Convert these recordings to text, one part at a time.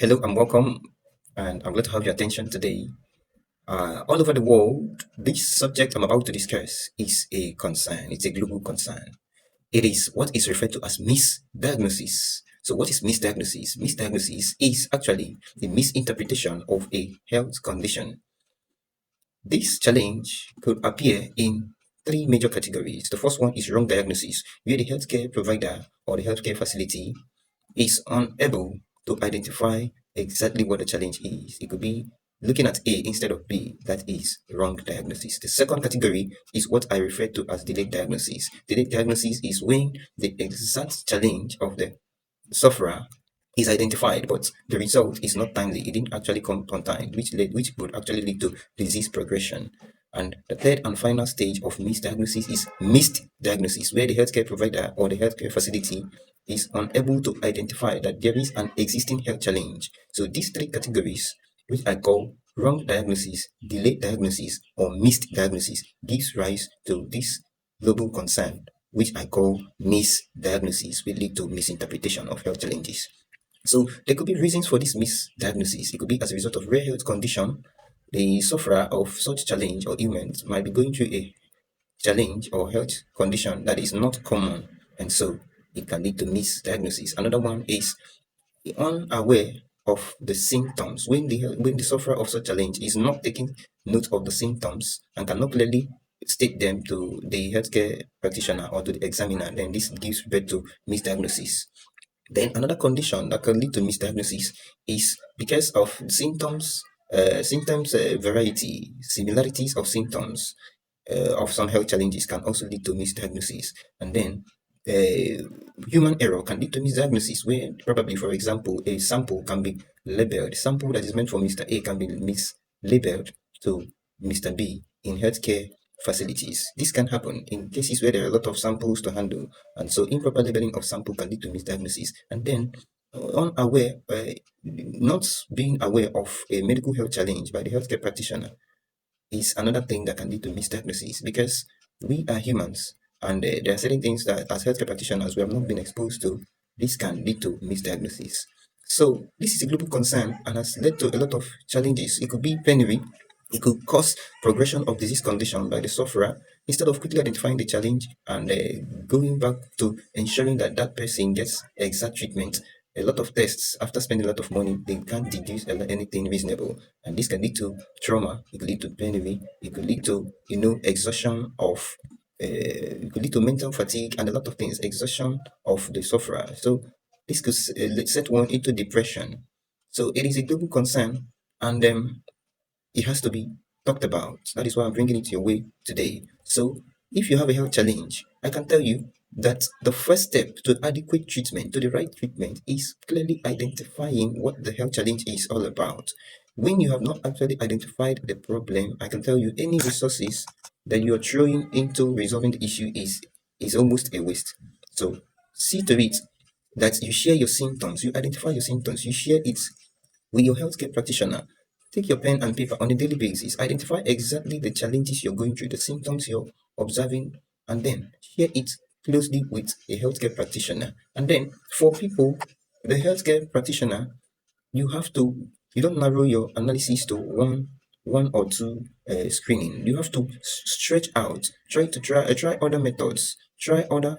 Hello and welcome, and I'm glad to have your attention today. All over the world, this subject I'm about to discuss is a concern. It's a global concern. It is what is referred to as misdiagnosis. So, what is misdiagnosis? Misdiagnosis is actually the misinterpretation of a health condition. This challenge could appear in three major categories. The first one is wrong diagnosis, where the healthcare provider or the healthcare facility is unable to identify exactly what the challenge is. It could be looking at A instead of B. That is wrong diagnosis. The second category is what I refer to as delayed diagnosis. Delayed diagnosis is when the exact challenge of the sufferer is identified, but the result is not timely. It didn't actually come on time, which would actually lead to disease progression. And the third and final stage of misdiagnosis is missed diagnosis, where the healthcare provider or the healthcare facility is unable to identify that there is an existing health challenge. So these three categories, which I call wrong diagnosis, delayed diagnosis, or missed diagnosis, gives rise to this global concern, which I call misdiagnosis, will lead to misinterpretation of health challenges. So there could be reasons for this misdiagnosis. It could be as a result of rare health condition. The sufferer of such challenge or ailment might be going through a challenge or health condition that is not common, and so it can lead to misdiagnosis. Another one is unaware of the symptoms. When the sufferer of such challenge is not taking note of the symptoms and cannot clearly state them to the healthcare practitioner or to the examiner, then this gives birth to misdiagnosis. Then another condition that can lead to misdiagnosis is because of symptoms variety, similarities of symptoms of some health challenges can also lead to misdiagnosis. And then uh, human error can lead to misdiagnosis, where probably, for example, a sample can be labeled. Sample that is meant for Mr. A can be mislabeled to Mr. B in healthcare facilities. This can happen in cases where there are a lot of samples to handle, and so improper labeling of sample can lead to misdiagnosis. And then not being aware of a medical health challenge by the healthcare practitioner is another thing that can lead to misdiagnosis, because we are humans, and there are certain things that as healthcare practitioners we have not been exposed to. This can lead to misdiagnosis. So this is a global concern and has led to a lot of challenges. It could be penury. It could cause progression of disease condition by the sufferer instead of quickly identifying the challenge and going back to ensuring that that person gets exact treatment. A lot of tests, after spending a lot of money, they can't deduce anything reasonable, and this can lead to trauma. It could lead to penury. It could lead to exhaustion of. It could lead to mental fatigue and a lot of things. Exhaustion of the sufferer. So this could set one into depression. So it is a global concern, and it has to be talked about. That is why I'm bringing it your way today. So, if you have a health challenge, I can tell you that the first step to adequate treatment, to the right treatment, is clearly identifying what the health challenge is all about. When you have not actually identified the problem, I can tell you any resources that you are throwing into resolving the issue is almost a waste. So, see to it that you share your symptoms, you identify your symptoms, you share it with your healthcare practitioner. Take your pen and paper on a daily basis. Identify exactly the challenges you're going through, the symptoms you're observing, and then share it closely with a healthcare practitioner. And then for people, the healthcare practitioner, you have to you don't narrow your analysis to one or two screening. You have to stretch out. Try other methods. Try other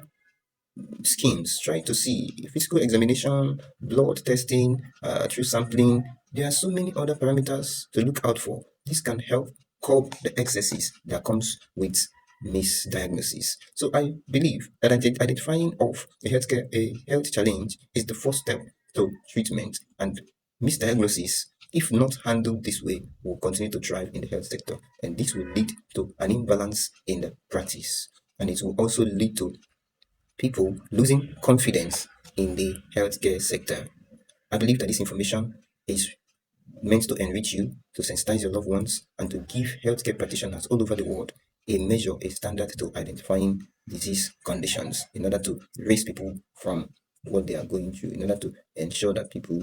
schemes, trying to see physical examination, blood testing, through sampling. There are so many other parameters to look out for. This can help curb the excesses that comes with misdiagnosis. So I believe that identifying of a health challenge is the first step to treatment, and misdiagnosis, if not handled this way, will continue to thrive in the health sector, and this will lead to an imbalance in the practice, and it will also lead to people losing confidence in the healthcare sector. I believe that this information is meant to enrich you, to sensitize your loved ones, and to give healthcare practitioners all over the world a measure, a standard to identifying disease conditions in order to raise people from what they are going through, in order to ensure that people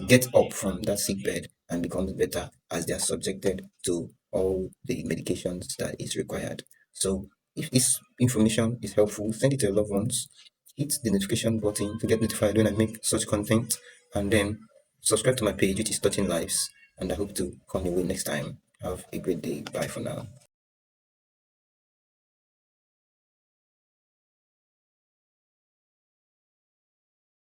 get up from that sick bed and becomes better as they are subjected to all the medications that is required. So if this information is helpful, send it to your loved ones. Hit the notification button to get notified when I make such content, and then subscribe to my page, which is Touching Lives, and I hope to come your way next time. Have a great day. Bye for now.